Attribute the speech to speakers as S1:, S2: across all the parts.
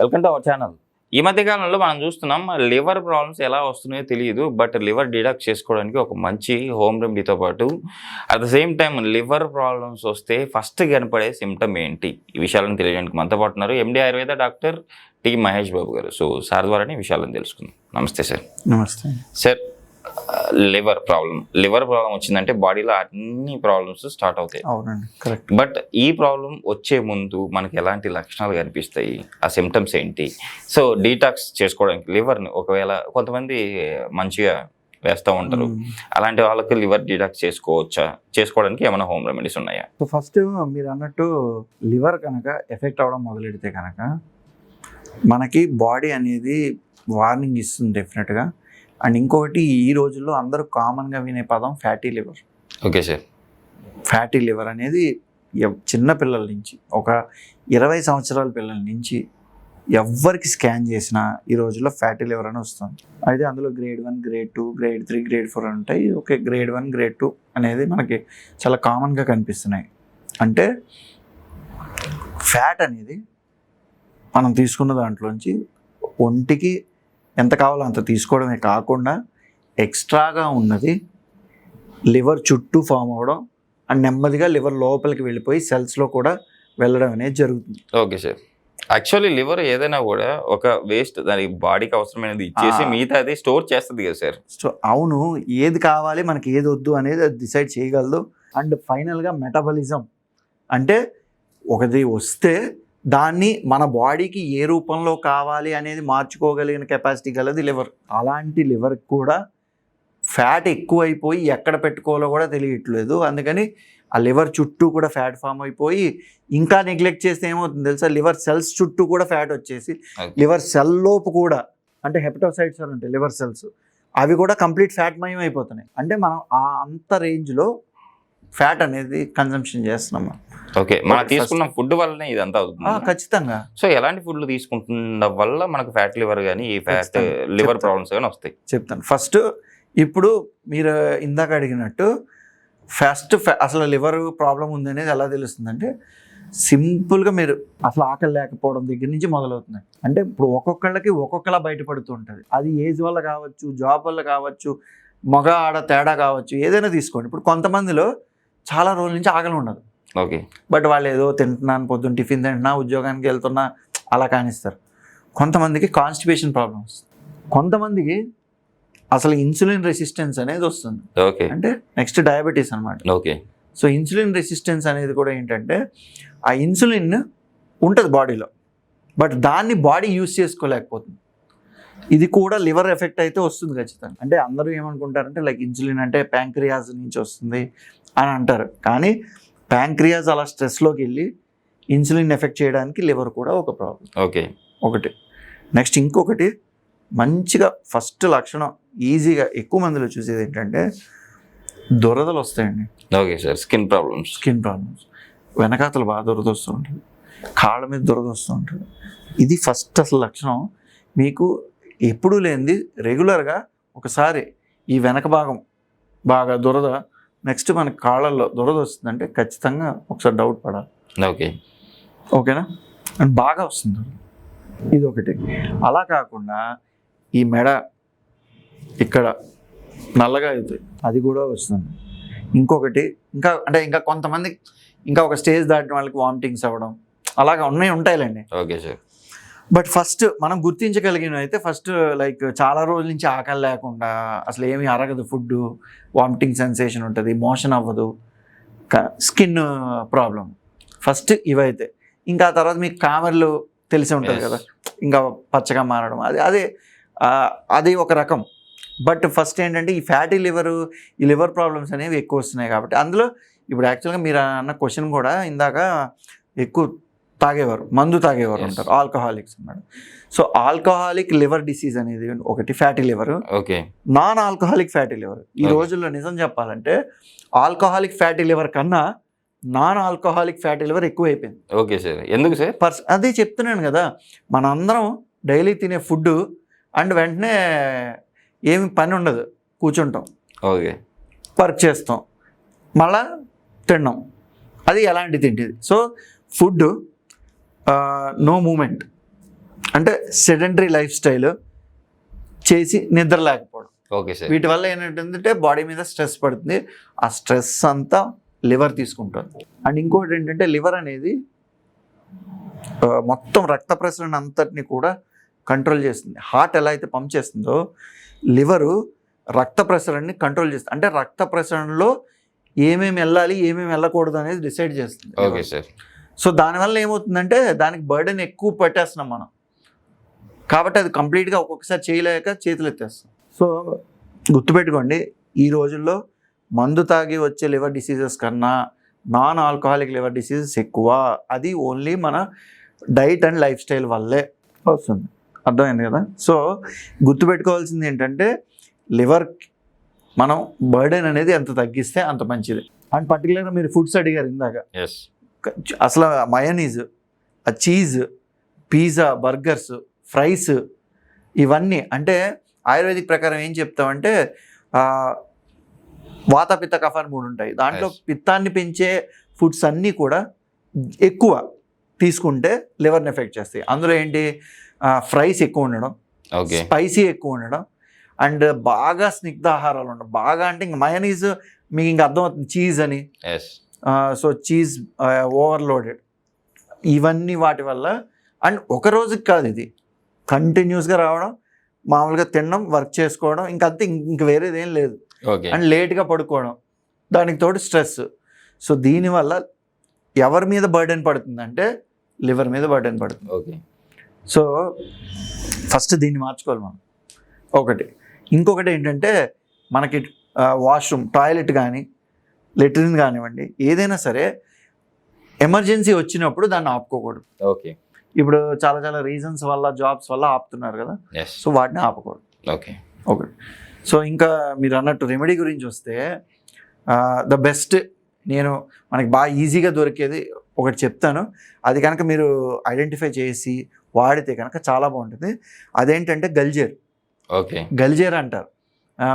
S1: Welcome to our channel. ఈ మధ్య కాలంలో మనం చూస్తున్నాం లివర్ ప్రాబ్లమ్స్ ఎలా వస్తున్నాయో తెలియదు. బట్ లివర్ డిడాక్ట్ చేసుకోవడానికి ఒక మంచి హోమ్ రెమెడీతో పాటు at the same time liver problems వస్తే ఫస్ట్ కనపడే సిమ్టమ్ ఏంటి, ఈ విషయాలను తెలియడానికి మనతో పాటు ఉన్నారు ఎండి ఆయుర్వేద డాక్టర్ టి మహేష్ బాబు గారు. సో సార్ ద్వారానే ఈ విషయాలను తెలుసుకుందాం. నమస్తే సార్.
S2: నమస్తే
S1: సార్. లివర్ ప్రాబ్లం వచ్చిందంటే బాడీలో అన్ని ప్రాబ్లమ్స్ స్టార్ట్ అవుతాయి.
S2: అవునండి, కరెక్ట్.
S1: బట్ ఈ ప్రాబ్లం వచ్చే ముందు మనకి ఎలాంటి లక్షణాలు కనిపిస్తాయి, ఆ సిమ్టమ్స్ ఏంటి? సో డీటాక్స్ చేసుకోవడానికి లివర్ని ఒకవేళ కొంతమంది మంచిగా వేస్తూ ఉంటారు, అలాంటి వాళ్ళకి లివర్ డీటాక్స్ చేసుకోవడానికి ఏమైనా హోమ్ రెమెడీస్ ఉన్నాయా?
S2: సో ఫస్ట్ మీరు అన్నట్టు లివర్ కనుక ఎఫెక్ట్ అవ్వడం మొదలెడితే కనుక మనకి బాడీ అనేది వార్నింగ్ ఇస్తుంది డెఫినెట్గా. అండ్ ఇంకొకటి, ఈ రోజుల్లో అందరూ కామన్గా వినే పదం fatty liver.
S1: Okay sir.
S2: Fatty liver అనేది చిన్న పిల్లల నుంచి ఒక 20 సంవత్సరాల పిల్లల నుంచి ఎవరికి స్కాన్ చేసినా ఈ రోజుల్లో ఫ్యాటీ లివర్ అని వస్తుంది. అయితే అందులో గ్రేడ్ 1, గ్రేడ్ 2, గ్రేడ్ 3, గ్రేడ్ 4 అని ఉంటాయి. ఓకే, గ్రేడ్ 1, గ్రేడ్ 2 అనేది మనకి చాలా కామన్గా కనిపిస్తున్నాయి. అంటే ఫ్యాట్ అనేది మనం తీసుకున్న దాంట్లోంచి ఒంటికి ఎంత కావాలో అంత తీసుకోవడమే కాకుండా ఎక్స్ట్రాగా ఉన్నది లివర్ చుట్టూ ఫామ్ అవ్వడం అండ్ నెమ్మదిగా లివర్ లోపలికి వెళ్ళిపోయి సెల్స్లో కూడా వెళ్ళడం అనేది జరుగుతుంది.
S1: Okay sir. యాక్చువల్లీ లివర్ ఏదైనా కూడా ఒక వేస్ట్ దానికి బాడీకి అవసరమైనది ఇచ్చేసి మిగతా అది స్టోర్ చేస్తుంది కదా సార్.
S2: సో అవును, ఏది కావాలి మనకి ఏది వద్దు అనేది అది డిసైడ్ చేయగలదు. అండ్ ఫైనల్గా మెటబాలిజం అంటే ఒకటి వస్తే దాన్ని మన బాడీకి ఏ రూపంలో కావాలి అనేది మార్చుకోగలిగిన కెపాసిటీ గలది లివర్. అలాంటి లివర్కి కూడా ఫ్యాట్ ఎక్కువైపోయి ఎక్కడ పెట్టుకోవాలో కూడా తెలియట్లేదు. అందుకని ఆ లివర్ చుట్టూ కూడా ఫ్యాట్ ఫామ్ అయిపోయి ఇంకా నెగ్లెక్ట్ చేస్తే ఏమవుతుంది తెలుసా, లివర్ సెల్స్ చుట్టూ కూడా ఫ్యాట్ వచ్చేసి లివర్ సెల్ లోపు కూడా అంటే హెపటోసైట్స్ అని ఉంటాయి లివర్ సెల్స్, అవి కూడా కంప్లీట్ ఫ్యాట్ మయం అయిపోతున్నాయి. అంటే మనం ఆ అంత రేంజ్లో ఫ్యాట్ అనేది కన్సంప్షన్ చేస్తున్నాం.
S1: ఓకే, మనం తీసుకున్న ఫుడ్ వల్లనే ఇదంతా అవుతుంది.
S2: ఖచ్చితంగా.
S1: సో ఎలాంటి ఫుడ్లు తీసుకుంటున్న వల్ల మనకు ఫ్యాట్ లివర్ కానీ ఈ ఫ్యాట్ లివర్ ప్రాబ్లమ్స్ కానీ వస్తాయి
S2: చెప్తాను. ఫస్ట్ ఇప్పుడు మీరు ఇందాక అడిగినట్టు అసలు లివర్ ప్రాబ్లం ఉందనేది ఎలా తెలుస్తుందంటే సింపుల్గా మీరు అసలు ఆకలి లేకపోవడం దగ్గర నుంచి మొదలవుతుంది. అంటే ఇప్పుడు ఒక్కొక్కళ్ళకి ఒక్కొక్కలా బయటపడుతూ ఉంటుంది. అది ఏజ్ వల్ల కావచ్చు, జాబ్ వల్ల కావచ్చు, మగ ఆడ తేడా కావచ్చు, ఏదైనా తీసుకోండి. ఇప్పుడు కొంతమందిలో చాలా రోజుల నుంచి ఆకలి ఉండదు.
S1: ఓకే,
S2: బట్ వాళ్ళు ఏదో తింటున్నాను, పొద్దున్న టిఫిన్ తింటున్నా, ఉద్యోగానికి వెళ్తున్నా అలా కానిస్తారు. కొంతమందికి కాన్స్టిపేషన్ ప్రాబ్లమ్స్, కొంతమందికి అసలు ఇన్సులిన్ రెసిస్టెన్స్ అనేది వస్తుంది.
S1: ఓకే,
S2: అంటే నెక్స్ట్ డయాబెటీస్ అనమాట.
S1: ఓకే.
S2: సో ఇన్సులిన్ రెసిస్టెన్స్ అనేది కూడా ఏంటంటే ఆ ఇన్సులిన్ ఉంటుంది బాడీలో, బట్ దాన్ని బాడీ యూజ్ చేసుకోలేకపోతుంది. ఇది కూడా లివర్ ఎఫెక్ట్ అయితే వస్తుంది ఖచ్చితంగా. అంటే అందరూ ఏమనుకుంటారంటే లైక్ ఇన్సులిన్ అంటే ప్యాంక్రియాస్ నుంచి వస్తుంది అని అంటారు, కానీ ప్యాంక్రియాస్ అలా స్ట్రెస్లోకి వెళ్ళి ఇన్సులిన్ ఎఫెక్ట్ చేయడానికి లివర్ కూడా ఒక ప్రాబ్లం.
S1: ఓకే,
S2: ఒకటి. నెక్స్ట్ ఇంకొకటి మంచిగా ఫస్ట్ లక్షణం ఈజీగా ఎక్కువ మందిలో చూసేది ఏంటంటే దురదలు వస్తాయండి.
S1: Okay sir. స్కిన్ ప్రాబ్లమ్స్
S2: వెనకాతలు బాగా దురద వస్తూ ఉంటుంది, కాళ్ళ మీద దురద వస్తూ ఉంటుంది. ఇది ఫస్ట్ అసలు లక్షణం. మీకు ఎప్పుడూ లేనిది రెగ్యులర్గా ఒకసారి ఈ వెనక భాగం బాగా దురద, నెక్స్ట్ మన కాళ్ళల్లో దురద వస్తుందంటే ఖచ్చితంగా ఒకసారి డౌట్ పడాలి. ఓకేనా? అండ్ బాగా వస్తుంది ఇది ఒకటి. అలా కాకుండా ఈ మెడ ఇక్కడ నల్లగా అవుతుంది, అది కూడా వస్తుంది. ఇంకొకటి ఇంకా కొంతమంది ఇంకా ఒక స్టేజ్ దాటిన వాళ్ళకి వామిటింగ్స్ అవ్వడం అలాగా ఉంటాయిలేండి.
S1: Okay sir.
S2: బట్ ఫస్ట్ మనం గుర్తించగలిగినవి అయితే ఫస్ట్ లైక్ చాలా రోజుల నుంచి ఆకలి లేకుండా అసలు ఏమీ అరగదు, ఫుడ్ వామిటింగ్ సెన్సేషన్ ఉంటుంది, మోషన్ అవ్వదు, స్కిన్ ప్రాబ్లం, ఫస్ట్ ఇవైతే. ఇంకా తర్వాత మీకు కామెర్లు తెలిసి ఉంటుంది కదా, ఇంకా పచ్చగా మారడం, అది ఒక రకం. బట్ ఫస్ట్ ఏంటంటే ఈ ఫ్యాటీ ఈ లివర్ ప్రాబ్లమ్స్ అనేవి ఎక్కువ వస్తున్నాయి కాబట్టి అందులో ఇప్పుడు యాక్చువల్గా మీరు అన్న క్వశ్చన్ కూడా ఇందాక ఎక్కువ మందు తాగేవారు ఉంటారు, ఆల్కహాలిక్స్ అన్నాడు. సో ఆల్కహాలిక్ లివర్ డిసీజ్ అనేది ఒకటి fatty liver.
S1: Okay.
S2: Non alcoholic fatty liver ఈ రోజుల్లో నిజం చెప్పాలంటే ఆల్కహాలిక్ ఫ్యాటీ లివర్ కన్నా నాన్ ఆల్కహాలిక్ ఫ్యాటీ లివర్ ఎక్కువ అయిపోయింది.
S1: Okay sir. ఎందుకు సార్?
S2: అదే చెప్తున్నాను కదా, మనందరం డైలీ తినే ఫుడ్ అండ్ వెంటనే ఏమి పని ఉండదు, కూర్చుంటాం,
S1: ఓకే,
S2: వర్క్ చేస్తాం, మళ్ళా తిన్నాం, అది ఎలాంటి తింటిది. సో ఫుడ్ నో మూమెంట్, అంటే సెడెంటరీ లైఫ్ స్టైల్ చేసి నిద్ర లేకపోవడం,
S1: ఓకే సార్.
S2: వీటి వల్ల ఏంటంటే బాడీ మీద స్ట్రెస్ పడుతుంది. ఆ స్ట్రెస్ అంతా లివర్ తీసుకుంటుంది. అండ్ ఇంకోటి ఏంటంటే లివర్ అనేది మొత్తం రక్త ప్రసరణ అంతటిని కూడా కంట్రోల్ చేస్తుంది. హార్ట్ ఎలా అయితే పంప్ చేస్తుందో లివరు రక్త ప్రసరణని కంట్రోల్ చేస్తుంది. అంటే రక్త ప్రసరణలో ఏమేమి వెళ్ళాలి ఏమేమి వెళ్ళకూడదు అనేది డిసైడ్ చేస్తుంది.
S1: Okay sir.
S2: సో దానివల్ల ఏమవుతుందంటే దానికి బర్డెన్ ఎక్కువ పెట్టేస్తున్నాం మనం, కాబట్టి అది కంప్లీట్గా ఒక్కొక్కసారి చేయలేక చేతులు ఎత్తేస్తాం. సో గుర్తుపెట్టుకోండి, ఈ రోజుల్లో మందు తాగి వచ్చే లివర్ డిసీజెస్ కన్నా నాన్ ఆల్కహాలిక్ లివర్ డిసీజెస్ ఎక్కువ. అది ఓన్లీ మన డైట్ అండ్ లైఫ్ స్టైల్ వల్లే వస్తుంది. అర్థమైంది కదా? సో గుర్తుపెట్టుకోవాల్సింది ఏంటంటే లివర్ మనం బర్డెన్ అనేది ఎంత తగ్గిస్తే అంత మంచిది. అండ్ పర్టికులర్గా మీరు ఫుడ్స్ అడిగారు ఇందాక, అసలు mayonnaise, cheese, pizza, burgers, fries, ఇవన్నీ అంటే ఆయుర్వేదిక్ ప్రకారం ఏం చెప్తామంటే వాత పిత్త కఫ అని 3 ఉంటాయి. దాంట్లో పిత్తాన్ని పెంచే ఫుడ్స్ అన్నీ కూడా ఎక్కువ తీసుకుంటే లివర్ని ఎఫెక్ట్ చేస్తాయి. అందులో ఏంటి, ఫ్రైస్ ఎక్కువ ఉండడం, స్పైసీ ఎక్కువ ఉండడం, అండ్ బాగా స్నిగ్ధ ఆహారాలు ఉండడం. బాగా అంటే ఇంక మయోనీస్ మీకు ఇంక అర్థమవుతుంది, చీజ్ అని. సో చీజ్ ఓవర్లోడెడ్, ఇవన్నీ వాటి వల్ల. అండ్ ఒక రోజుకి కాదు, ఇది కంటిన్యూస్గా రావడం, మామూలుగా తినడం, వర్క్ చేసుకోవడం, ఇంకంతే, ఇంక వేరేది ఏం లేదు. అండ్ లేట్గా పడుకోవడం, దానికి తోడు స్ట్రెస్. సో దీనివల్ల ఎవరి మీద బర్డెన్ పడుతుందంటే లివర్ మీద బర్డెన్ పడుతుంది.
S1: ఓకే.
S2: సో ఫస్ట్ దీన్ని మార్చుకోవాలి మనం, ఒకటి. ఇంకొకటి ఏంటంటే మనకి వాష్రూమ్, టాయిలెట్ కానీ లెట్రిన్ కానివ్వండి, ఏదైనా సరే ఎమర్జెన్సీ వచ్చినప్పుడు దాన్ని ఆపుకోకూడదు.
S1: ఓకే.
S2: ఇప్పుడు చాలా చాలా రీజన్స్ వల్ల, జాబ్స్ వల్ల ఆపుతున్నారు కదా, సో వాటిని ఆపకూడదు.
S1: ఓకే.
S2: ఒకటి. సో ఇంకా మీరు అన్నట్టు రెమెడీ గురించి వస్తే ద బెస్ట్, నేను మనకి బాగా ఈజీగా దొరికేది ఒకటి చెప్తాను. అది కనుక మీరు ఐడెంటిఫై చేసి వాడితే కనుక చాలా బాగుంటుంది. అదేంటంటే గల్జేర్.
S1: ఓకే.
S2: గల్జేర్ అంటారు,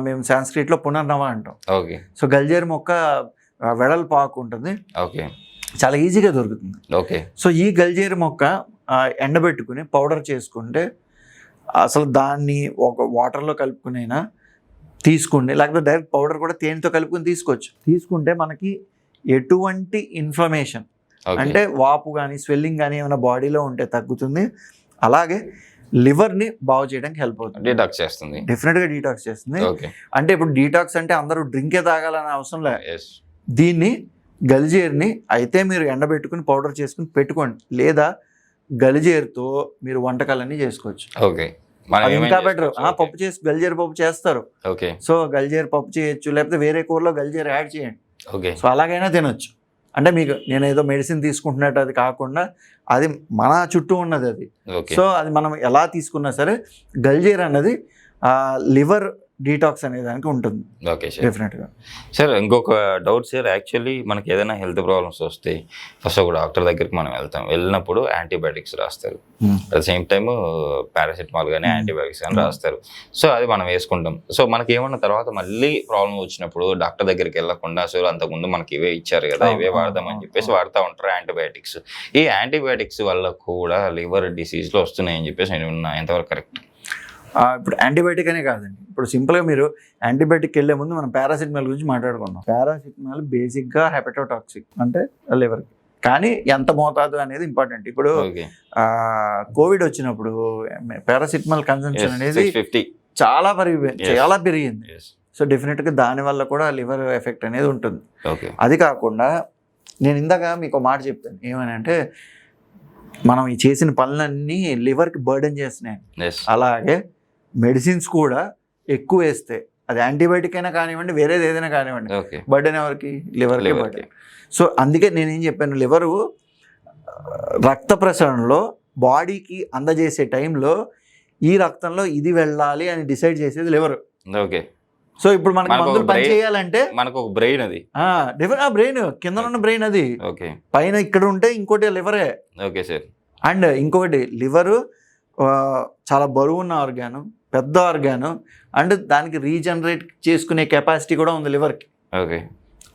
S2: మేము సాంస్క్రిట్లో పునర్నవ అంటాం.
S1: ఓకే.
S2: సో గల్జేర్ మొక్క వెడల్పాకు ఉంటుంది,
S1: ఓకే,
S2: చాలా ఈజీగా దొరుకుతుంది.
S1: ఓకే.
S2: సో ఈ గల్జేర్ మొక్క ఎండబెట్టుకుని పౌడర్ చేసుకుంటే, అసలు దాన్ని ఒక వాటర్లో కలుపుకునైనా తీసుకోండి, లేకపోతే డైరెక్ట్ పౌడర్ కూడా తేనెతో కలుపుకొని తీసుకోవచ్చు. తీసుకుంటే మనకి ఎటువంటి ఇన్ఫ్లమేషన్ అంటే వాపు కానీ స్వెల్లింగ్ కానీ ఏమైనా బాడీలో ఉంటే తగ్గుతుంది. అలాగే లివర్ని బాగు చేయడానికి హెల్ప్ అవుతుంది,
S1: డీటాక్స్ చేస్తుంది,
S2: డెఫినెట్గా డీటాక్స్ చేస్తుంది. అంటే ఇప్పుడు డీటాక్స్ అంటే అందరూ డ్రింకే తాగాలనే అవసరం లేదు. దీన్ని గలిజేరుని అయితే మీరు ఎండబెట్టుకుని పౌడర్ చేసుకుని పెట్టుకోండి, లేదా గలిజేరుతో మీరు వంటకాలన్నీ చేసుకోవచ్చు.
S1: ఓకే.
S2: ఇంకా బెటర్, పప్పు చేసి గలిజేరు పప్పు చేస్తారు.
S1: ఓకే.
S2: సో గలిజేరు పప్పు చేయొచ్చు, లేకపోతే వేరే కూరలో గలిజేరు యాడ్ చేయండి.
S1: ఓకే.
S2: సో అలాగైనా తినొచ్చు. అంటే మీకు నేను ఏదో మెడిసిన్ తీసుకుంటున్నట్టు అది కాకుండా, అది మన చుట్టూ ఉన్నది అది. సో అది మనం ఎలా తీసుకున్నా సరే గల్జేర్ అన్నది లివర్ డీటాక్స్ అనే దానికి ఉంటుంది.
S1: ఓకే సార్,
S2: డెఫినెట్గా.
S1: సార్ ఇంకొక డౌట్ సార్, యాక్చువల్లీ మనకి ఏదైనా హెల్త్ ప్రాబ్లమ్స్ వస్తే ఫస్ట్ ఒక డాక్టర్ దగ్గరికి మనం వెళ్తాం, వెళ్ళినప్పుడు యాంటీబయాటిక్స్ రాస్తారు, at the same time paracetamol కానీ యాంటీబయాటిక్స్ కానీ రాస్తారు. సో అది మనం వేసుకుంటాం. సో మనకి ఏమన్నా తర్వాత మళ్ళీ ప్రాబ్లం వచ్చినప్పుడు డాక్టర్ దగ్గరికి వెళ్ళకుండా, సో అంతకుముందు మనకి ఇవే ఇచ్చారు కదా, ఇవే వాడదామని చెప్పేసి వాడుతూ ఉంటారు యాంటీబయాటిక్స్. ఈ యాంటీబయాటిక్స్ వల్ల కూడా లివర్ డిసీజ్లు వస్తున్నాయని చెప్పేసి నేను విన్నా, ఎంతవరకు కరెక్ట్?
S2: ఇప్పుడు యాంటీబయాటిక్ అనే కాదండి, ఇప్పుడు సింపుల్గా మీరు యాంటీబయాటిక్ వెళ్ళే ముందు మనం పారాసిటమాల్ గురించి మాట్లాడుకున్నాం. పారాసిటమాల్ బేసిక్గా హెపటోటాక్సిక్, అంటే లివర్కి, కానీ ఎంత మోతాదు అనేది ఇంపార్టెంట్. ఇప్పుడు కోవిడ్ వచ్చినప్పుడు పారాసిటమాల్ కన్సంప్షన్ అనేది చాలా పెరిగింది. సో డెఫినెట్గా దానివల్ల కూడా లివర్ ఎఫెక్ట్ అనేది ఉంటుంది. అది కాకుండా నేను ఇందాక మీకు మాట చెప్తాను, ఏమని అంటే మనం ఈ చేసిన పనులన్నీ లివర్కి బర్డెన్ చేస్తున్నాయి. అలాగే మెడిసిన్స్ కూడా ఎక్కువ వేస్తే, అది యాంటీబయాటిక్ అయినా కానివ్వండి, వేరేది ఏదైనా కానివ్వండి, బర్డెన్ ఎవరికి? లివర్కి బర్డెన్. సో అందుకే నేనేం చెప్పాను, లివరు రక్త ప్రసరణలో బాడీకి అందజేసే టైంలో ఈ రక్తంలో ఇది వెళ్ళాలి అని డిసైడ్ చేసేది లివర్.
S1: ఓకే.
S2: సో ఇప్పుడు మనకి మందులు పని చేయాలంటే
S1: మనకు ఒక బ్రెయిన్, అది
S2: బ్రెయిన్ కింద ఉన్న బ్రెయిన్, అది పైన ఇక్కడ ఉంటే ఇంకోటి లివరే.
S1: Okay sir.
S2: అండ్ ఇంకొకటి, లివరు చాలా బరువు ఉన్న ఆర్గాను, పెద్ద ఆర్గాను, అండ్ దానికి రీజనరేట్ చేసుకునే కెపాసిటీ కూడా ఉంది లివర్కి.
S1: ఓకే.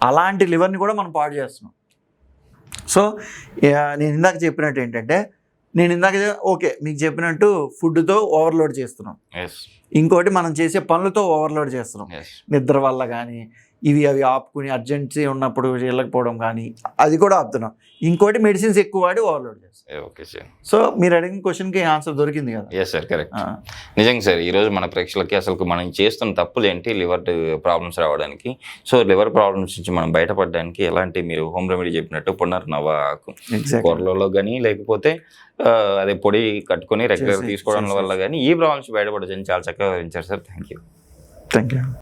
S2: అలాంటి లివర్ని కూడా మనం పాడు చేస్తున్నాం. సో నేను ఇందాక చెప్పినట్టు ఏంటంటే నేను ఇందాక ఓకే మీకు చెప్పినట్టు ఫుడ్తో ఓవర్లోడ్ చేస్తున్నాం,
S1: ఎస్
S2: ఇంకోటి మనం చేసే పనులతో ఓవర్లోడ్ చేస్తున్నాం,
S1: ఎస్
S2: నిద్ర వల్ల కానీ ఇవి అవి ఆపుకుని అర్జెన్సీ ఉన్నప్పుడు వెళ్ళకపోవడం కానీ అది కూడా ఆపుతున్నాం, ఇంకోటి మెడిసిన్స్ ఎక్కువ వాడి ఓవర్లోడ్ చేస్తాం.
S1: Okay sir.
S2: సో మీరు అడిగిన క్వశ్చన్కి ఆన్సర్ దొరికింది కదా.
S1: Yes sir, correct. నిజంగా సార్, ఈరోజు మన ప్రేక్షకులకి అసలు మనం చేస్తున్న తప్పులు ఏంటి లివర్ ప్రాబ్లమ్స్ రావడానికి, సో లివర్ ప్రాబ్లమ్స్ నుంచి మనం బయటపడడానికి ఎలాంటి మీరు హోమ్ రెమెడీ చెప్పినట్టు పునర్నవ ఆకు కూరలలో కానీ లేకపోతే అదే పొడి కట్టుకొని రెగ్యులర్ తీసుకోవడం వల్ల కానీ ఈ ప్రాబ్లమ్స్ బయటపడొచ్చని చాలా చక్కగా వివరించారు సార్. Thank you.